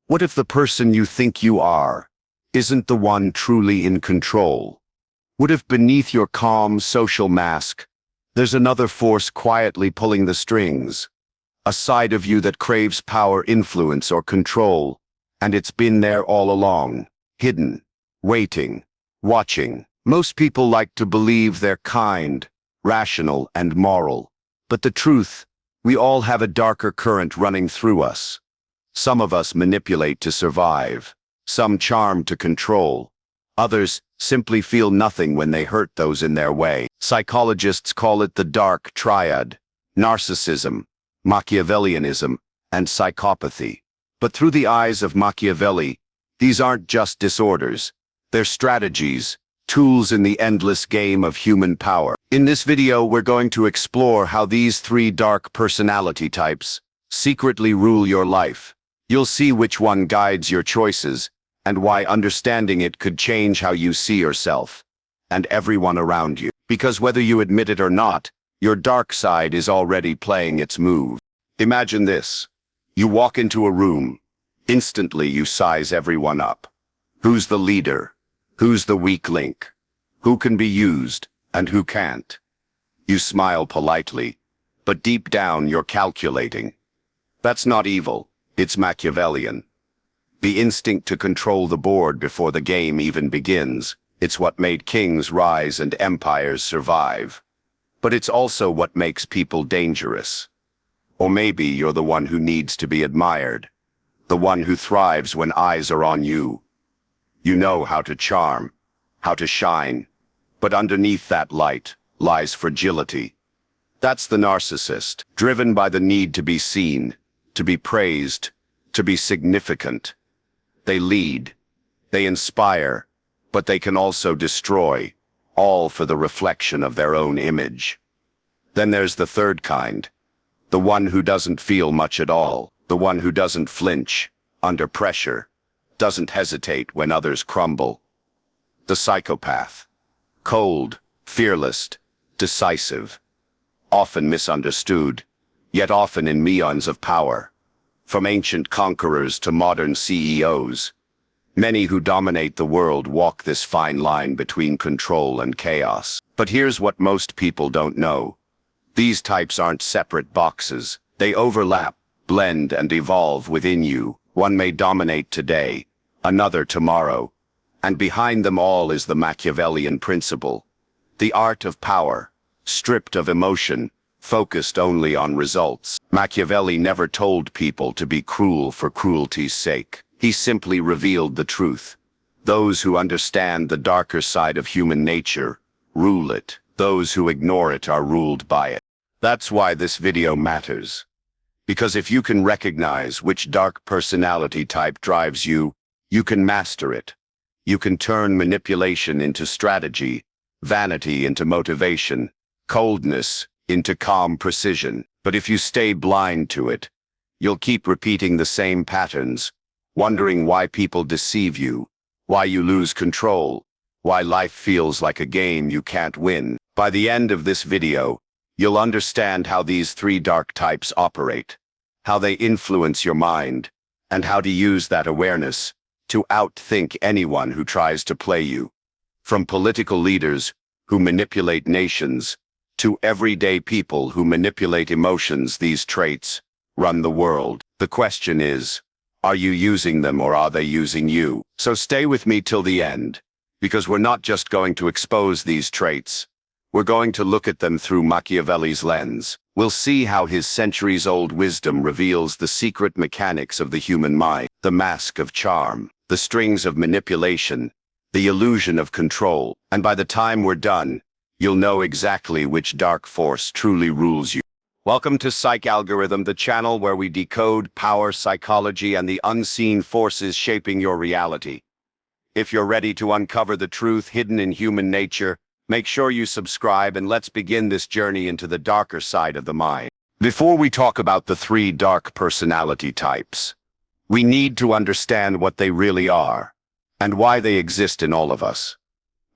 What if the person you think you are isn't the one truly in control? What if beneath your calm social mask, there's another force quietly pulling the strings? A side of you that craves power, influence, or control, and it's been there all along, hidden, waiting, watching. Most people like to believe they're kind, rational, and moral. But the truth, we all have a darker current running through us. Some of us manipulate to survive, some charm to control. Others simply feel nothing when they hurt those in their way. Psychologists call it the dark triad: narcissism, Machiavellianism, and psychopathy. But through the eyes of Machiavelli, these aren't just disorders. They're strategies, tools in the endless game of human power. In this video, we're going to explore how these three dark personality types secretly rule your life. You'll see which one guides your choices, and why understanding it could change how you see yourself and everyone around you. Because whether you admit it or not, your dark side is already playing its move. Imagine this. You walk into a room. Instantly you size everyone up. Who's the leader? Who's the weak link? Who can be used and who can't? You smile politely, but deep down you're calculating. That's not evil. It's Machiavellian. The instinct to control the board before the game even begins. It's what made kings rise and empires survive. But it's also what makes people dangerous. Or maybe you're the one who needs to be admired. The one who thrives when eyes are on you. You know how to charm, how to shine. But underneath that light lies fragility. That's the narcissist, driven by the need to be seen, to be praised, to be significant. They lead, they inspire, but they can also destroy, all for the reflection of their own image. Then there's the third kind, the one who doesn't feel much at all, the one who doesn't flinch under pressure, doesn't hesitate when others crumble. The psychopath, cold, fearless, decisive, often misunderstood, yet often in meons of power. From ancient conquerors to modern CEOs, many who dominate the world walk this fine line between control and chaos. But here's what most people don't know. These types aren't separate boxes. They overlap, blend, and evolve within you. One may dominate today, another tomorrow. And behind them all is the Machiavellian principle. The art of power, stripped of emotion, focused only on results. Machiavelli never told people to be cruel for cruelty's sake. He simply revealed the truth. Those who understand the darker side of human nature rule it. Those who ignore it are ruled by it. That's why this video matters. Because if you can recognize which dark personality type drives you, you can master it. You can turn manipulation into strategy, vanity into motivation, coldness into calm precision. But if you stay blind to it, you'll keep repeating the same patterns, wondering why people deceive you, why you lose control, why life feels like a game you can't win. By the end of this video, you'll understand how these three dark types operate, how they influence your mind, and how to use that awareness to outthink anyone who tries to play you. From political leaders who manipulate nations, to everyday people who manipulate emotions, these traits run the world. The question is, are you using them or are they using you? So stay with me till the end, because we're not just going to expose these traits. We're going to look at them through Machiavelli's lens. We'll see how his centuries-old wisdom reveals the secret mechanics of the human mind, the mask of charm, the strings of manipulation, the illusion of control. And by the time we're done, you'll know exactly which dark force truly rules you. Welcome to Psych Algorithm, the channel where we decode power, psychology, and the unseen forces shaping your reality. If you're ready to uncover the truth hidden in human nature, make sure you subscribe and let's begin this journey into the darker side of the mind. Before we talk about the three dark personality types, we need to understand what they really are and why they exist in all of us.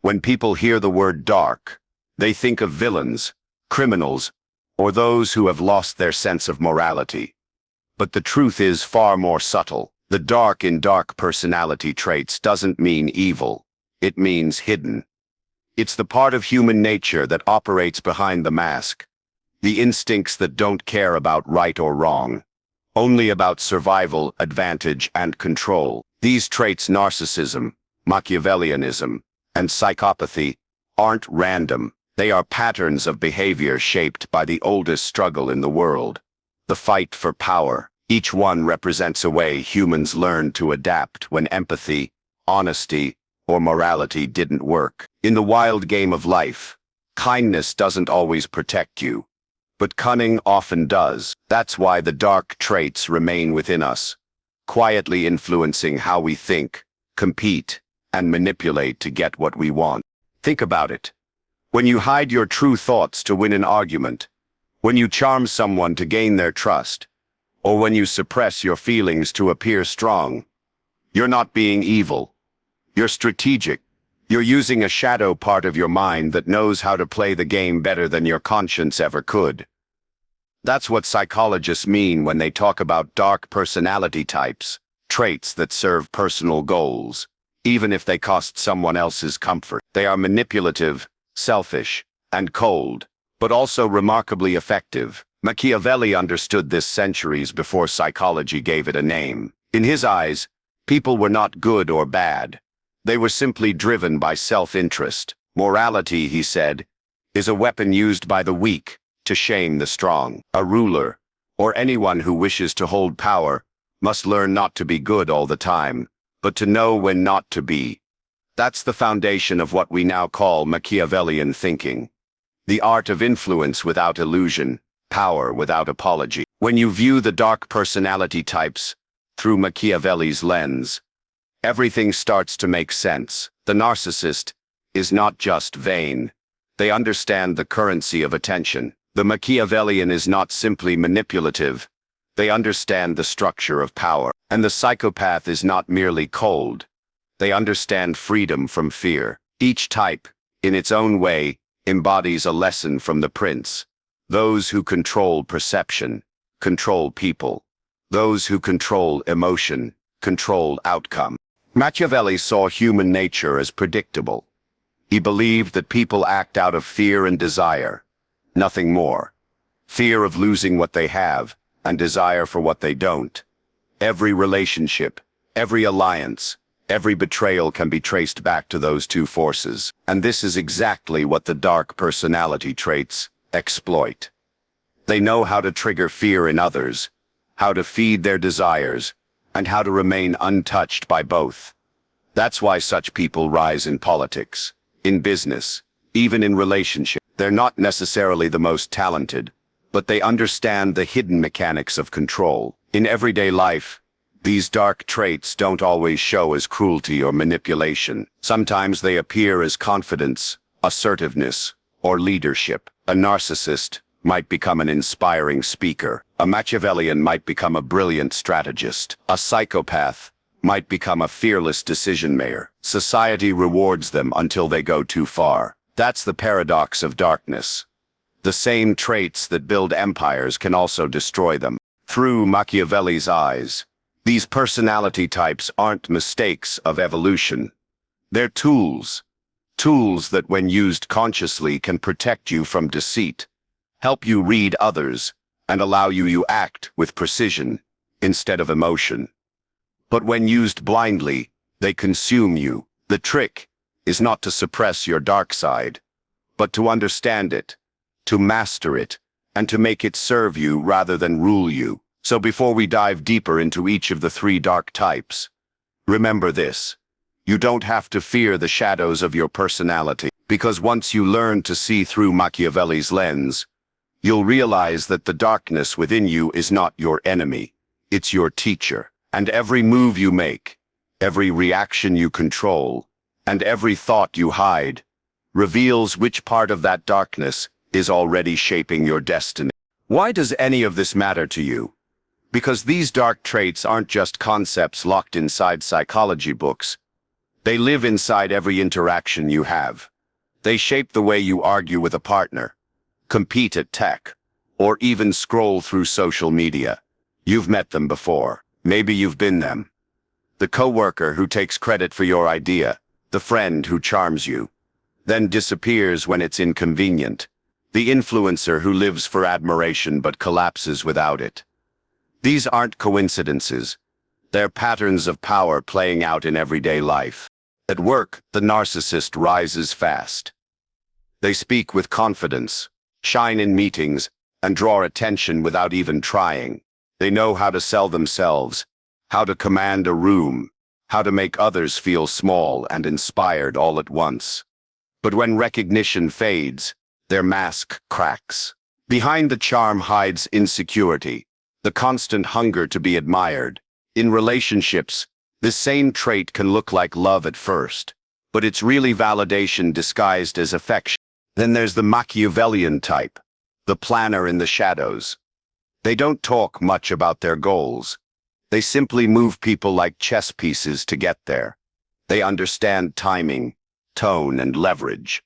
When people hear the word dark, they think of villains, criminals, or those who have lost their sense of morality. But the truth is far more subtle. The dark in dark personality traits doesn't mean evil. It means hidden. It's the part of human nature that operates behind the mask. The instincts that don't care about right or wrong, only about survival, advantage, and control. These traits, narcissism, Machiavellianism, and psychopathy, aren't random. They are patterns of behavior shaped by the oldest struggle in the world, the fight for power. Each one represents a way humans learned to adapt when empathy, honesty, or morality didn't work. In the wild game of life, kindness doesn't always protect you, but cunning often does. That's why the dark traits remain within us, quietly influencing how we think, compete, and manipulate to get what we want. Think about it. When you hide your true thoughts to win an argument, when you charm someone to gain their trust, or when you suppress your feelings to appear strong, you're not being evil. You're strategic. You're using a shadow part of your mind that knows how to play the game better than your conscience ever could. That's what psychologists mean when they talk about dark personality types, traits that serve personal goals, even if they cost someone else's comfort. They are manipulative, selfish, and cold, but also remarkably effective. Machiavelli understood this centuries before psychology gave it a name. In his eyes, people were not good or bad. They were simply driven by self-interest. Morality, he said, is a weapon used by the weak to shame the strong. A ruler, or anyone who wishes to hold power, must learn not to be good all the time, but to know when not to be. That's the foundation of what we now call Machiavellian thinking. The art of influence without illusion, power without apology. When you view the dark personality types through Machiavelli's lens, everything starts to make sense. The narcissist is not just vain. They understand the currency of attention. The Machiavellian is not simply manipulative. They understand the structure of power. And the psychopath is not merely cold. They understand freedom from fear. Each type, in its own way, embodies a lesson from the prince. Those who control perception, control people. Those who control emotion, control outcome. Machiavelli saw human nature as predictable. He believed that people act out of fear and desire, nothing more. Fear of losing what they have, and desire for what they don't. Every relationship, every alliance, every betrayal can be traced back to those two forces. And this is exactly what the dark personality traits exploit. They know how to trigger fear in others, how to feed their desires, and how to remain untouched by both. That's why such people rise in politics, in business, even in relationships. They're not necessarily the most talented, but they understand the hidden mechanics of control. In everyday life, these dark traits don't always show as cruelty or manipulation. Sometimes they appear as confidence, assertiveness, or leadership. A narcissist might become an inspiring speaker. A Machiavellian might become a brilliant strategist. A psychopath might become a fearless decision-maker. Society rewards them until they go too far. That's the paradox of darkness. The same traits that build empires can also destroy them. Through Machiavelli's eyes, these personality types aren't mistakes of evolution. They're tools. Tools that, when used consciously, can protect you from deceit, help you read others, and allow you to act with precision instead of emotion. But when used blindly, they consume you. The trick is not to suppress your dark side, but to understand it, to master it, and to make it serve you rather than rule you. So before we dive deeper into each of the three dark types, remember this. You don't have to fear the shadows of your personality, because once you learn to see through Machiavelli's lens, you'll realize that the darkness within you is not your enemy, it's your teacher. And every move you make, every reaction you control, and every thought you hide, reveals which part of that darkness is already shaping your destiny. Why does any of this matter to you? Because these dark traits aren't just concepts locked inside psychology books. They live inside every interaction you have. They shape the way you argue with a partner, compete at tech, or even scroll through social media. You've met them before. Maybe you've been them. The coworker who takes credit for your idea, the friend who charms you, then disappears when it's inconvenient, the influencer who lives for admiration but collapses without it. These aren't coincidences. They're patterns of power playing out in everyday life. At work, the narcissist rises fast. They speak with confidence, shine in meetings, and draw attention without even trying. They know how to sell themselves, how to command a room, how to make others feel small and inspired all at once. But when recognition fades, their mask cracks. Behind the charm hides insecurity, the constant hunger to be admired. In relationships, this same trait can look like love at first, but it's really validation disguised as affection. Then there's the Machiavellian type, the planner in the shadows. They don't talk much about their goals. They simply move people like chess pieces to get there. They understand timing, tone, and leverage.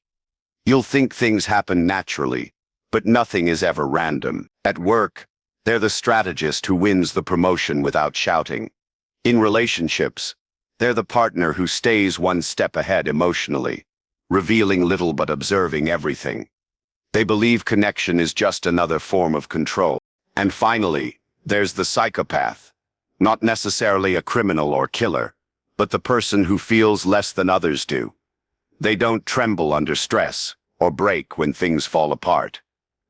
You'll think things happen naturally, but nothing is ever random. At work, they're the strategist who wins the promotion without shouting. In relationships, they're the partner who stays one step ahead emotionally, revealing little but observing everything. They believe connection is just another form of control. And finally, there's the psychopath. Not necessarily a criminal or killer, but the person who feels less than others do. They don't tremble under stress or break when things fall apart.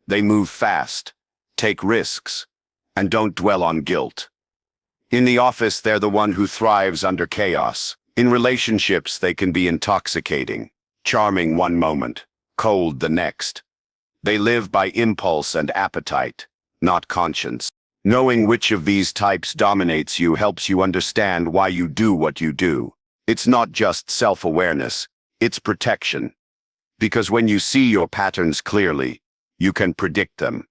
They move fast, take risks, and don't dwell on guilt. In the office, they're the one who thrives under chaos. In relationships, they can be intoxicating, charming one moment, cold the next. They live by impulse and appetite, not conscience. Knowing which of these types dominates you helps you understand why you do what you do. It's not just self-awareness, it's protection. Because when you see your patterns clearly, you can predict them.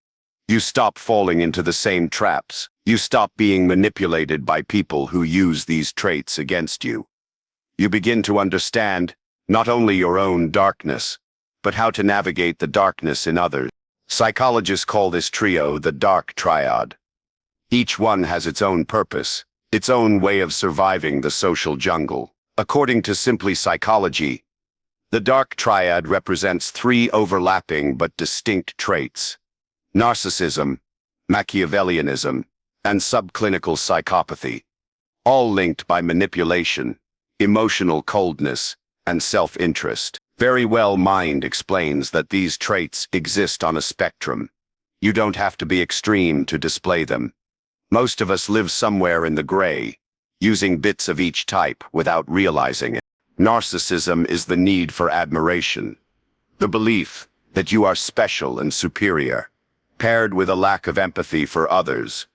You stop falling into the same traps. You stop being manipulated by people who use these traits against you. You begin to understand not only your own darkness, but how to navigate the darkness in others. Psychologists call this trio the dark triad. Each one has its own purpose, its own way of surviving the social jungle. According to Simply Psychology, the dark triad represents three overlapping but distinct traits: narcissism, Machiavellianism, and subclinical psychopathy, all linked by manipulation, emotional coldness, and self-interest. Very Well Mind explains that these traits exist on a spectrum. You don't have to be extreme to display them. Most of us live somewhere in the gray, using bits of each type without realizing it. Narcissism is the need for admiration, the belief that you are special and superior, paired with a lack of empathy for others.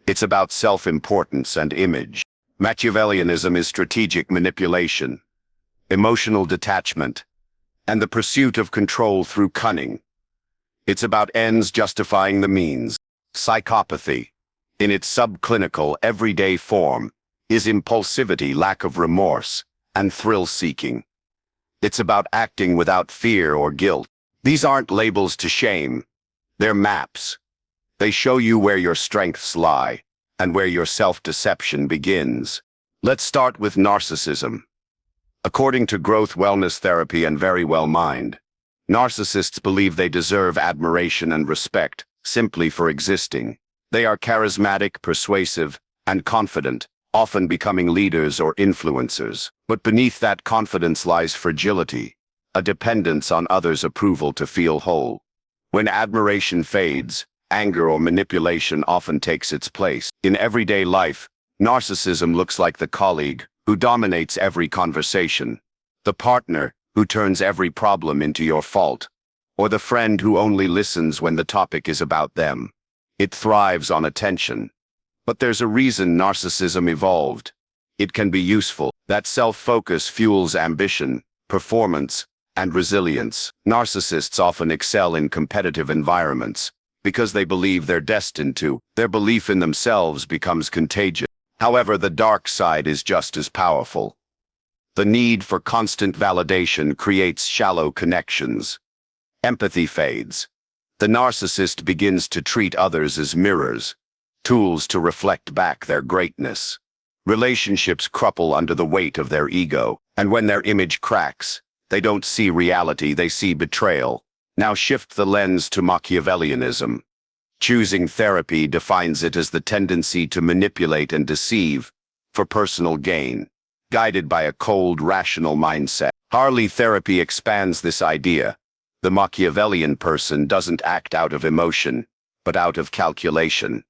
It's about self-importance and image. Machiavellianism is strategic manipulation, emotional detachment, and the pursuit of control through cunning. It's about ends justifying the means. Psychopathy, in its subclinical, everyday form, is impulsivity, lack of remorse, and thrill-seeking. It's about acting without fear or guilt. These aren't labels to shame. They're maps. They show you where your strengths lie and where your self-deception begins. Let's start with narcissism. According to growth wellness therapy and Very Well Mind, narcissists believe they deserve admiration and respect simply for existing. They are charismatic, persuasive, and confident, often becoming leaders or influencers. But beneath that confidence lies fragility, a dependence on others' approval to feel whole. When admiration fades, anger or manipulation often takes its place. In everyday life, narcissism looks like the colleague who dominates every conversation, the partner who turns every problem into your fault, or the friend who only listens when the topic is about them. It thrives on attention. But there's a reason narcissism evolved. It can be useful. That self-focus fuels ambition, performance, and resilience. Narcissists often excel in competitive environments because they believe they're destined to. Their belief in themselves becomes contagious. However, the dark side is just as powerful. The need for constant validation creates shallow connections. Empathy fades. The narcissist begins to treat others as mirrors, tools to reflect back their greatness. Relationships crumple under the weight of their ego, and when their image cracks, they don't see reality, they see betrayal. Now shift the lens to Machiavellianism. Choosing therapy defines it as the tendency to manipulate and deceive for personal gain, guided by a cold, rational mindset. Harley therapy expands this idea. The Machiavellian person doesn't act out of emotion, but out of calculation.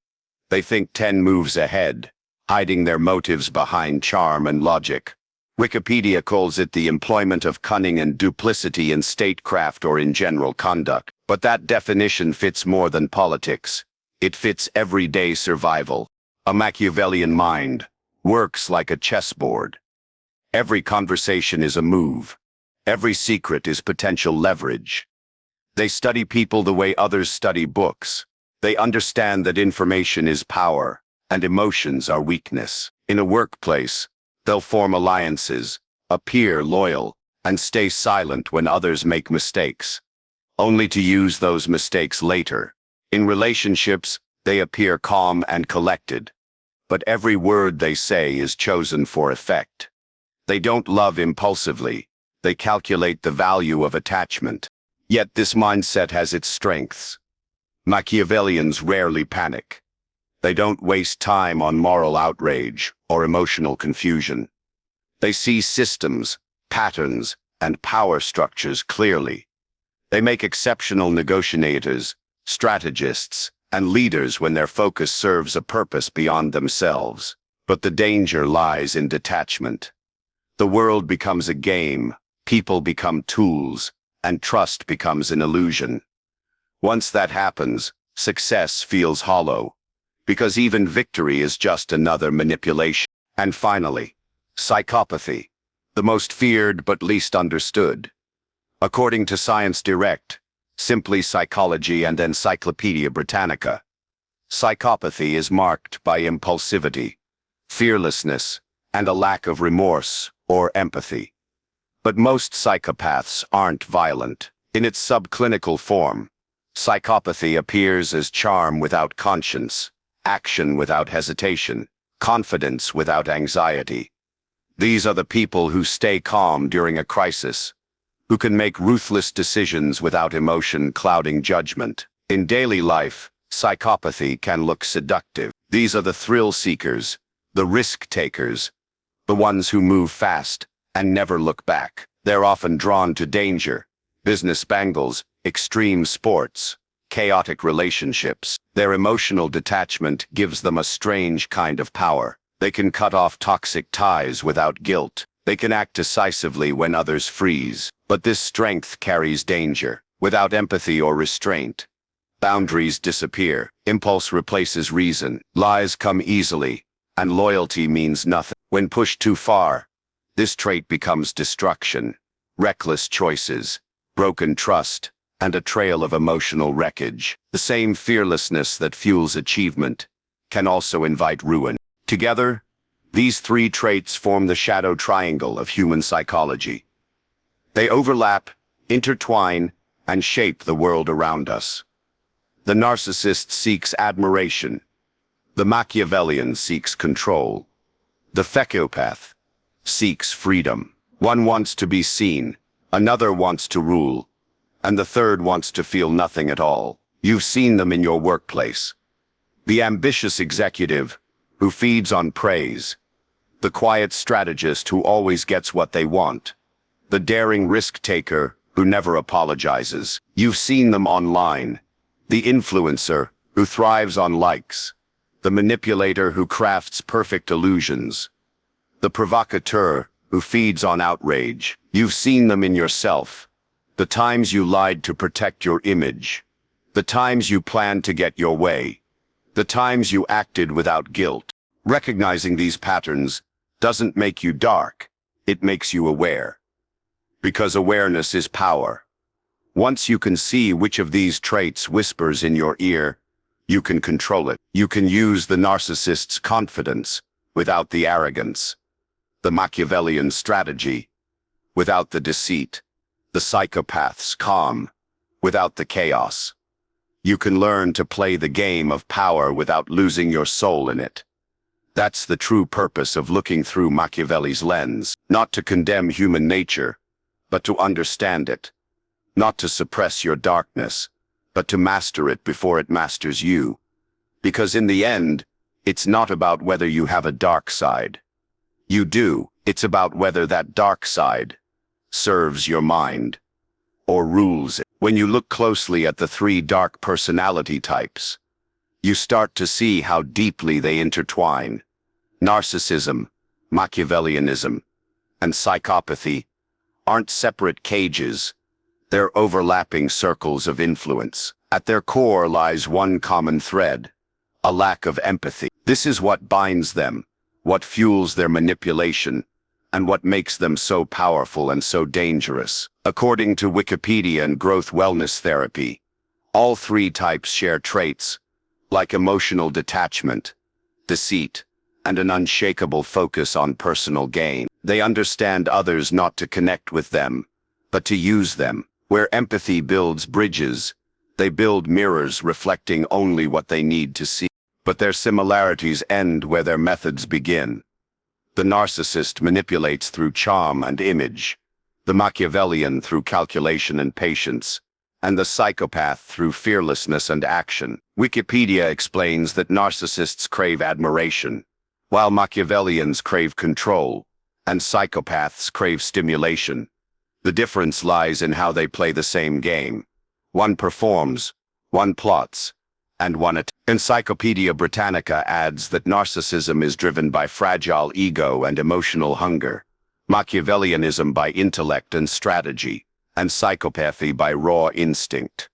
They think 10 moves ahead, hiding their motives behind charm and logic. Wikipedia calls it the employment of cunning and duplicity in statecraft or in general conduct. But that definition fits more than politics. It fits everyday survival. A Machiavellian mind works like a chessboard. Every conversation is a move. Every secret is potential leverage. They study people the way others study books. They understand that information is power, and emotions are weakness. In a workplace, they'll form alliances, appear loyal, and stay silent when others make mistakes, only to use those mistakes later. In relationships, they appear calm and collected, but every word they say is chosen for effect. They don't love impulsively, they calculate the value of attachment. Yet this mindset has its strengths. Machiavellians rarely panic. They don't waste time on moral outrage or emotional confusion. They see systems, patterns, and power structures clearly. They make exceptional negotiators, strategists, and leaders when their focus serves a purpose beyond themselves. But the danger lies in detachment. The world becomes a game, people become tools, and trust becomes an illusion. Once that happens, success feels hollow, because even victory is just another manipulation. And finally, psychopathy, the most feared but least understood. According to Science Direct, Simply Psychology and Encyclopedia Britannica, psychopathy is marked by impulsivity, fearlessness, and a lack of remorse or empathy. But most psychopaths aren't violent. In its subclinical form, psychopathy appears as charm without conscience, action without hesitation, confidence without anxiety. These are the people who stay calm during a crisis, who can make ruthless decisions without emotion clouding judgment. In daily life, psychopathy can look seductive. These are the thrill seekers, the risk takers, the ones who move fast and never look back. They're often drawn to danger, business bangles, extreme sports, chaotic relationships. Their emotional detachment gives them a strange kind of power. They can cut off toxic ties without guilt. They can act decisively when others freeze. But this strength carries danger. Without empathy or restraint, boundaries disappear. Impulse replaces reason. Lies come easily, and loyalty means nothing. When pushed too far, this trait becomes destruction, reckless choices, broken trust, and a trail of emotional wreckage. The same fearlessness that fuels achievement can also invite ruin. Together, these three traits form the shadow triangle of human psychology. They overlap, intertwine, and shape the world around us. The narcissist seeks admiration. The Machiavellian seeks control. The psychopath seeks freedom. One wants to be seen, another wants to rule, and the third wants to feel nothing at all. You've seen them in your workplace. The ambitious executive who feeds on praise. The quiet strategist who always gets what they want. The daring risk-taker who never apologizes. You've seen them online. The influencer who thrives on likes. The manipulator who crafts perfect illusions. The provocateur who feeds on outrage. You've seen them in yourself. The times you lied to protect your image. The times you planned to get your way. The times you acted without guilt. Recognizing these patterns doesn't make you dark, it makes you aware. Because awareness is power. Once you can see which of these traits whispers in your ear, you can control it. You can use the narcissist's confidence without the arrogance, the Machiavellian strategy without the deceit, the psychopath's calm without the chaos. You can learn to play the game of power without losing your soul in it. That's the true purpose of looking through Machiavelli's lens, not to condemn human nature, but to understand it, not to suppress your darkness, but to master it before it masters you. Because in the end, it's not about whether you have a dark side. You do. It's about whether that dark side serves your mind or rules it. When you look closely at the three dark personality types, you start to see how deeply they intertwine. Narcissism, Machiavellianism, and psychopathy aren't separate cages. They're overlapping circles of influence. At their core lies one common thread: a lack of empathy. This is what binds them, what fuels their manipulation, and what makes them so powerful and so dangerous. According to Wikipedia and growth wellness therapy, all three types share traits like emotional detachment, deceit, and an unshakable focus on personal gain. They understand others not to connect with them, but to use them. Where empathy builds bridges, they build mirrors reflecting only what they need to see. But their similarities end where their methods begin. The narcissist manipulates through charm and image, the Machiavellian through calculation and patience, and the psychopath through fearlessness and action. Wikipedia explains that narcissists crave admiration, while Machiavellians crave control, and psychopaths crave stimulation. The difference lies in how they play the same game. One performs, one plots, and one Encyclopedia Britannica adds that narcissism is driven by fragile ego and emotional hunger, Machiavellianism by intellect and strategy, and psychopathy by raw instinct.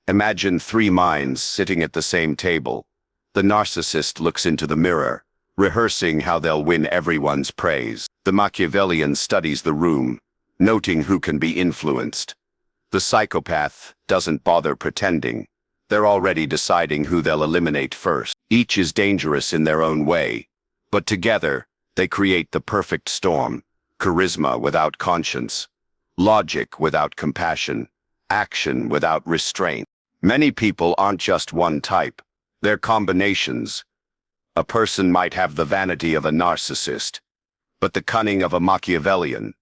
Imagine three minds sitting at the same table. The narcissist looks into the mirror, rehearsing how they'll win everyone's praise. The Machiavellian studies the room, noting who can be influenced. The psychopath doesn't bother pretending. They're already deciding who they'll eliminate first. Each is dangerous in their own way, but together they create the perfect storm: charisma without conscience, logic without compassion, action without restraint. Many people aren't just one type, they're combinations. A person might have the vanity of a narcissist, but the cunning of a Machiavellian.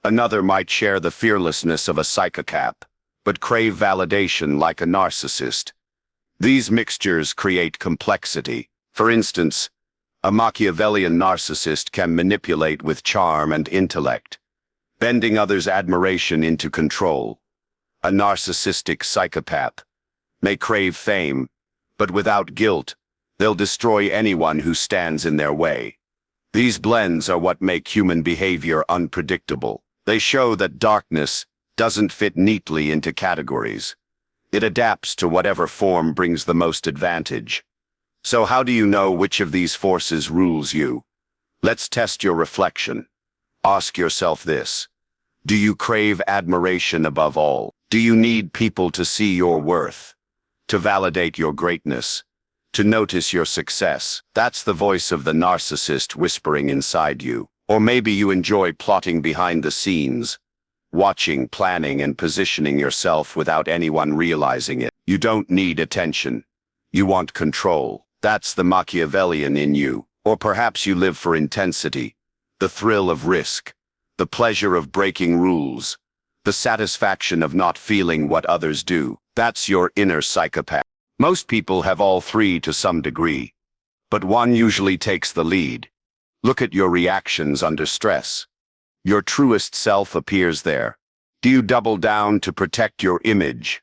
Another might share the fearlessness of a psychopath, but crave validation like a narcissist. These mixtures create complexity. For instance, a Machiavellian narcissist can manipulate with charm and intellect, bending others' admiration into control. A narcissistic psychopath may crave fame, but without guilt, they'll destroy anyone who stands in their way. These blends are what make human behavior unpredictable. They show that darkness doesn't fit neatly into categories. It adapts to whatever form brings the most advantage. So how do you know which of these forces rules you? Let's test your reflection. Ask yourself this: do you crave admiration above all? Do you need people to see your worth, to validate your greatness, to notice your success? That's the voice of the narcissist whispering inside you. Or maybe you enjoy plotting behind the scenes, watching, planning, and positioning yourself without anyone realizing it. You don't need attention. You want control. That's the Machiavellian in you. Or perhaps you live for intensity, the thrill of risk, the pleasure of breaking rules, the satisfaction of not feeling what others do. That's your inner psychopath. Most people have all three to some degree, but one usually takes the lead. Look at your reactions under stress. Your truest self appears there. Do you double down to protect your image?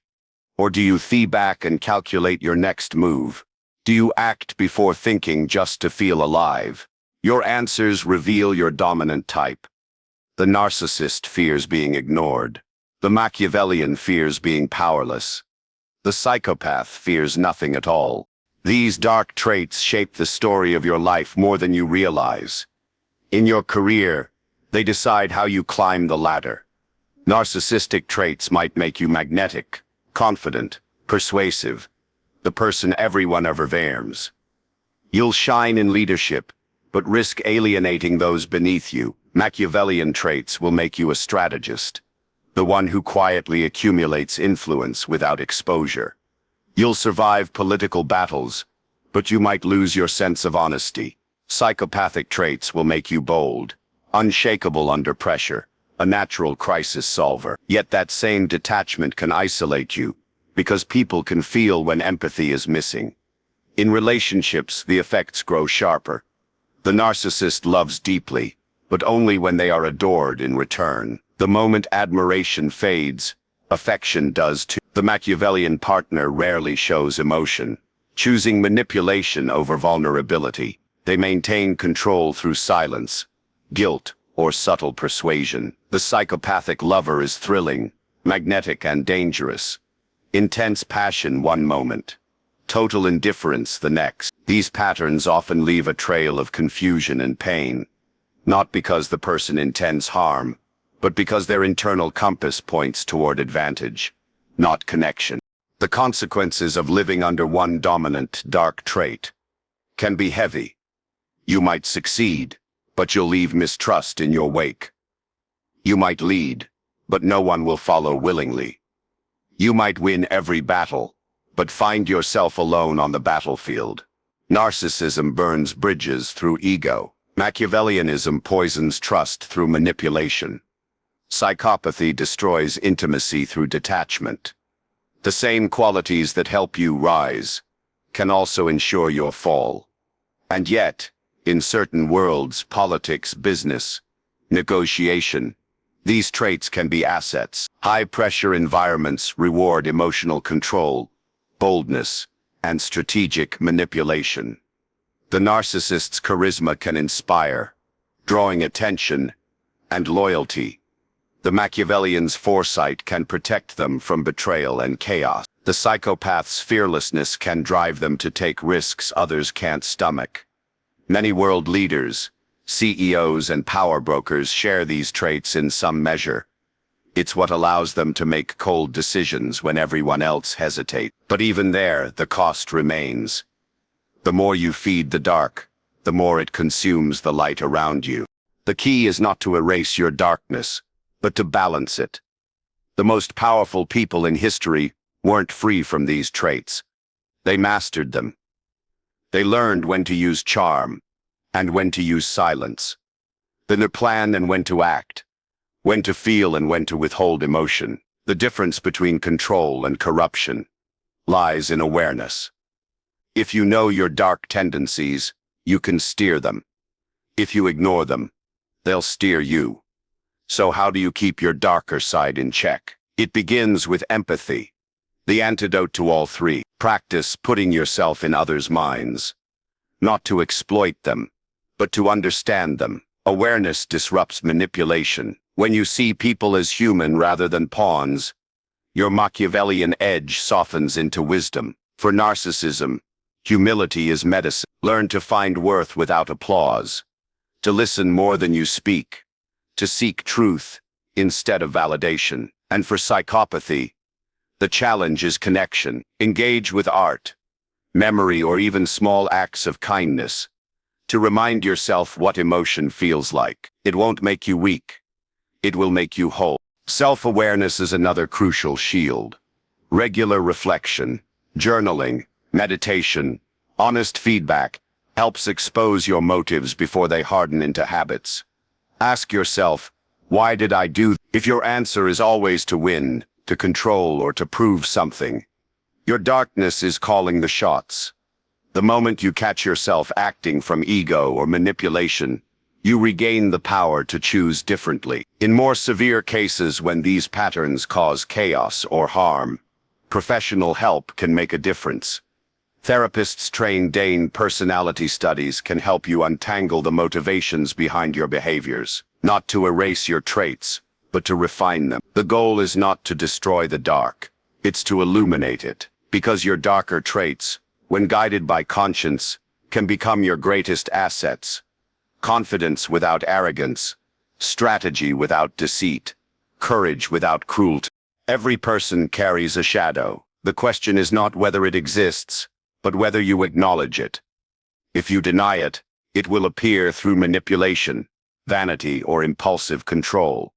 Or do you fee back and calculate your next move? Do you act before thinking just to feel alive? Your answers reveal your dominant type. The narcissist fears being ignored. The Machiavellian fears being powerless. The psychopath fears nothing at all. These dark traits shape the story of your life more than you realize. In your career, they decide how you climb the ladder. Narcissistic traits might make you magnetic, confident, persuasive, the person everyone reveres. You'll shine in leadership, but risk alienating those beneath you. Machiavellian traits will make you a strategist, the one who quietly accumulates influence without exposure. You'll survive political battles, but you might lose your sense of honesty. Psychopathic traits will make you bold, unshakable under pressure, a natural crisis solver. Yet that same detachment can isolate you, because people can feel when empathy is missing. In relationships, the effects grow sharper. The narcissist loves deeply, but only when they are adored in return. The moment admiration fades, affection does too. The Machiavellian partner rarely shows emotion, choosing manipulation over vulnerability. They maintain control through silence, guilt, or subtle persuasion. The psychopathic lover is thrilling, magnetic, and dangerous. Intense passion one moment, total indifference the next. These patterns often leave a trail of confusion and pain, not because the person intends harm, but because their internal compass points toward advantage, not connection. The consequences of living under one dominant, dark trait can be heavy. You might succeed, but you'll leave mistrust in your wake. You might lead, but no one will follow willingly. You might win every battle, but find yourself alone on the battlefield. Narcissism burns bridges through ego. Machiavellianism poisons trust through manipulation. Psychopathy destroys intimacy through detachment. The same qualities that help you rise can also ensure your fall. And yet, in certain worlds, politics, business, negotiation, these traits can be assets. High-pressure environments reward emotional control, boldness, and strategic manipulation. The narcissist's charisma can inspire, drawing attention and loyalty. The Machiavellian's foresight can protect them from betrayal and chaos. The psychopath's fearlessness can drive them to take risks others can't stomach. Many world leaders, CEOs, and power brokers share these traits in some measure. It's what allows them to make cold decisions when everyone else hesitates. But even there, the cost remains. The more you feed the dark, the more it consumes the light around you. The key is not to erase your darkness, but to balance it. The most powerful people in history weren't free from these traits. They mastered them. They learned when to use charm and when to use silence, then to plan and when to act, when to feel and when to withhold emotion. The difference between control and corruption lies in awareness. If you know your dark tendencies, you can steer them. If you ignore them, they'll steer you. So how do you keep your darker side in check? It begins with empathy, the antidote to all three. Practice putting yourself in others' minds, not to exploit them, but to understand them. Awareness disrupts manipulation. When you see people as human rather than pawns, your Machiavellian edge softens into wisdom. For narcissism, humility is medicine. Learn to find worth without applause, to listen more than you speak, to seek truth instead of validation. And for psychopathy, the challenge is connection. Engage with art, memory, or even small acts of kindness to remind yourself what emotion feels like. It won't make you weak. It will make you whole. Self-awareness is another crucial shield. Regular reflection, journaling, meditation, honest feedback helps expose your motives before they harden into habits. Ask yourself, why did I do? If your answer is always to win, to control, or to prove something, your darkness is calling the shots. The moment you catch yourself acting from ego or manipulation, you regain the power to choose differently. In more severe cases, when these patterns cause chaos or harm, professional help can make a difference. Therapists trained in personality studies can help you untangle the motivations behind your behaviors, not to erase your traits, but to refine them. The goal is not to destroy the dark, it's to illuminate it, because your darker traits, when guided by conscience, can become your greatest assets. Confidence without arrogance, strategy without deceit, courage without cruelty. Every person carries a shadow. The question is not whether it exists, but whether you acknowledge it. If you deny it, it will appear through manipulation, vanity, or impulsive control.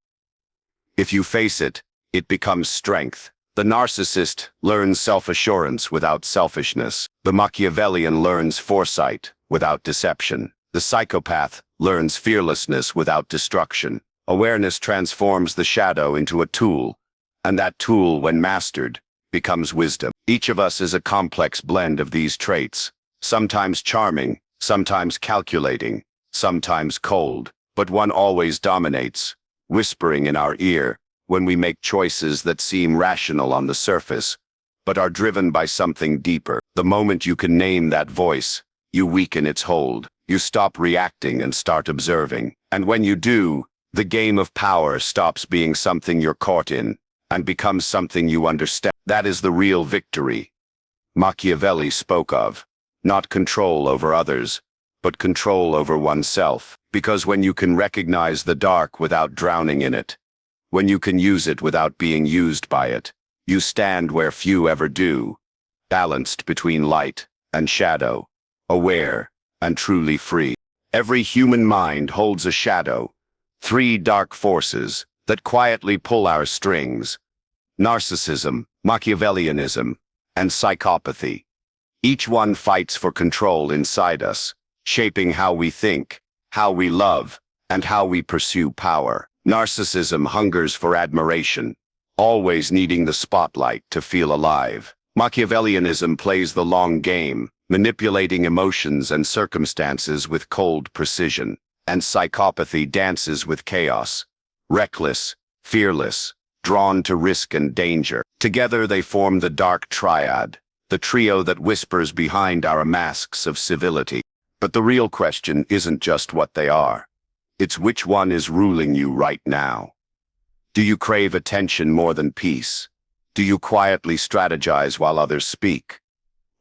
If you face it, it becomes strength. The narcissist learns self-assurance without selfishness. The Machiavellian learns foresight without deception. The psychopath learns fearlessness without destruction. Awareness transforms the shadow into a tool, and that tool, when mastered, becomes wisdom. Each of us is a complex blend of these traits, sometimes charming, sometimes calculating, sometimes cold, but one always dominates, whispering in our ear when we make choices that seem rational on the surface, but are driven by something deeper. The moment you can name that voice, you weaken its hold. You stop reacting and start observing. And when you do, the game of power stops being something you're caught in and becomes something you understand. That is the real victory Machiavelli spoke of. Not control over others, but control over oneself. Because when you can recognize the dark without drowning in it, when you can use it without being used by it, you stand where few ever do, balanced between light and shadow, aware and truly free. Every human mind holds a shadow, three dark forces that quietly pull our strings: narcissism, Machiavellianism, and psychopathy. Each one fights for control inside us, shaping how we think, how we love, and how we pursue power. Narcissism hungers for admiration, always needing the spotlight to feel alive. Machiavellianism plays the long game, manipulating emotions and circumstances with cold precision. And psychopathy dances with chaos, reckless, fearless, drawn to risk and danger. Together they form the dark triad, the trio that whispers behind our masks of civility. But the real question isn't just what they are. It's which one is ruling you right now. Do you crave attention more than peace? Do you quietly strategize while others speak?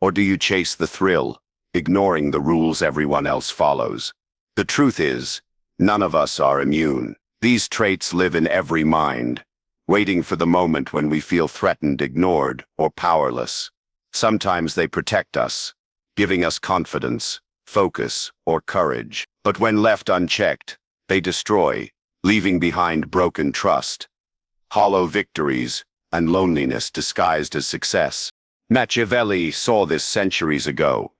Or do you chase the thrill, ignoring the rules everyone else follows? The truth is, none of us are immune. These traits live in every mind, waiting for the moment when we feel threatened, ignored, or powerless. Sometimes they protect us, giving us confidence, focus, or courage. But when left unchecked, they destroy, leaving behind broken trust, hollow victories, and loneliness disguised as success. Machiavelli saw this centuries ago.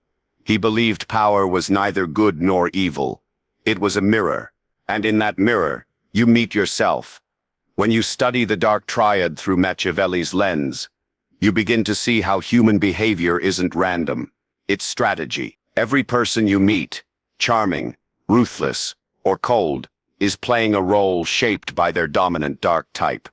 He believed power was neither good nor evil. It was a mirror, and in that mirror, you meet yourself. When you study the dark triad through Machiavelli's lens, you begin to see how human behavior isn't random. It's strategy. Every person you meet, charming, ruthless, or cold, is playing a role shaped by their dominant dark type.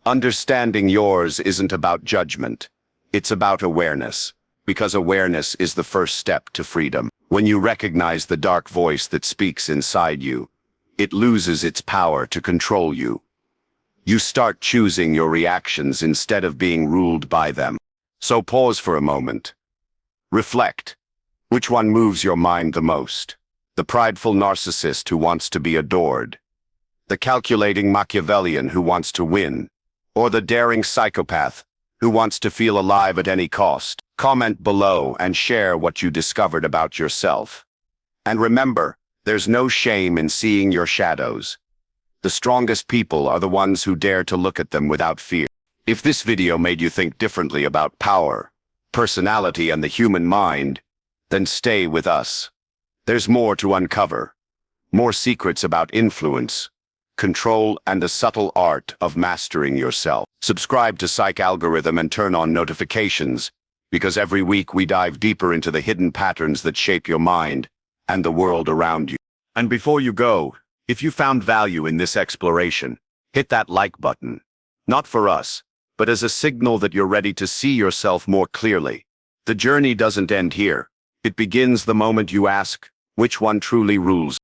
Understanding yours isn't about judgment. It's about awareness, because awareness is the first step to freedom. When you recognize the dark voice that speaks inside you, it loses its power to control you. You start choosing your reactions instead of being ruled by them. So pause for a moment. Reflect. Which one moves your mind the most? The prideful narcissist who wants to be adored? The calculating Machiavellian who wants to win? Or the daring psychopath who wants to feel alive at any cost? Comment below and share what you discovered about yourself. And remember, there's no shame in seeing your shadows. The strongest people are the ones who dare to look at them without fear. If this video made you think differently about power, personality, and the human mind, then stay with us. There's more to uncover. More secrets about influence, control, and the subtle art of mastering yourself. Subscribe to Psych Algorithm and turn on notifications, because every week we dive deeper into the hidden patterns that shape your mind and the world around you. And before you go, if you found value in this exploration, hit that like button. Not for us, but as a signal that you're ready to see yourself more clearly. The journey doesn't end here. It begins the moment you ask, which one truly rules?